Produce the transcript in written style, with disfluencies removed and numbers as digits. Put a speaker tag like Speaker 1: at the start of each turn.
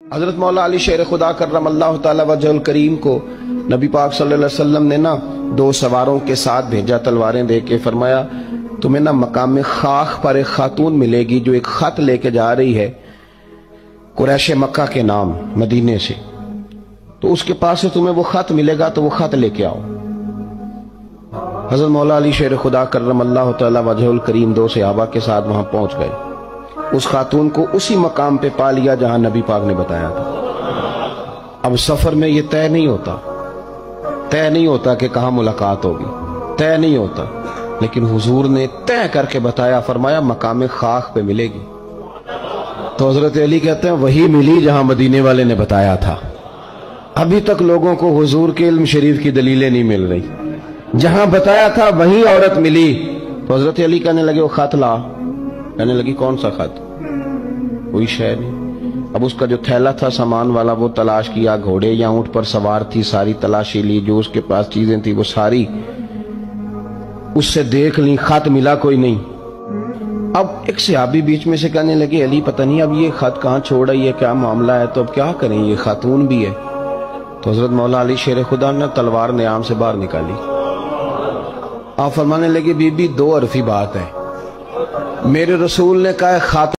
Speaker 1: حضرت مولا علی شیر خدا کرم اللہ تعالی وجہ الکریم کو نبی پاک صلی اللہ علیہ وسلم نے نا 2 سواروں کے ساتھ بھیجا، تلواریں دے کے، فرمایا تمہیں نا مقام خاخ پر ایک خاتون ملے گی جو ایک خط لے کے جا رہی ہے قریش مکہ کے نام مدینے سے، تو اس کے پاس سے تمہیں وہ خط ملے گا تو وہ خط لے کے آؤ۔ حضرت مولا علی شیر خدا کرم اللہ تعالی وجہ الکریم 2 صحابہ کے ساتھ وہاں پہنچ گئے، اس خاتون کو اسی مقام پہ پا لیا جہاں نبی پاک نے بتایا تھا۔ اب سفر میں یہ طے نہیں ہوتا کہ کہاں ملاقات ہوگی، طے نہیں ہوتا، لیکن حضور نے طے کر کے بتایا، فرمایا مقام خاخ پہ ملے گی۔ تو حضرت علی کہتے ہیں وہی ملی جہاں مدینے والے نے بتایا تھا۔ ابھی تک لوگوں کو حضور کے علم شریف کی دلیلیں نہیں مل رہی، جہاں بتایا تھا وہیں عورت ملی۔ تو حضرت علی کہنے لگے وہ خط لا، کہنے لگی کون سا خط؟ کوئی شے نہیں۔ اب اس کا جو تھیلا تھا سامان والا وہ تلاش کیا، گھوڑے یا اونٹ پر سوار تھی، ساری تلاشی لی، جو اس کے پاس چیزیں تھی وہ ساری اس سے دیکھ لی، خط ملا کوئی نہیں۔ اب ایک صحابی بیچ میں سے کہنے لگے علی پتہ نہیں اب یہ خط کہاں چھوڑ رہی ہے، کیا معاملہ ہے، تو اب کیا کریں، یہ خاتون بھی ہے۔ تو حضرت مولا علی شیر خدا نے تلوار نیام سے باہر نکالی، آپ فرمانے لگے بی بی 2 حرفی بات ہے، میرے رسول نے کہا ہے خاتون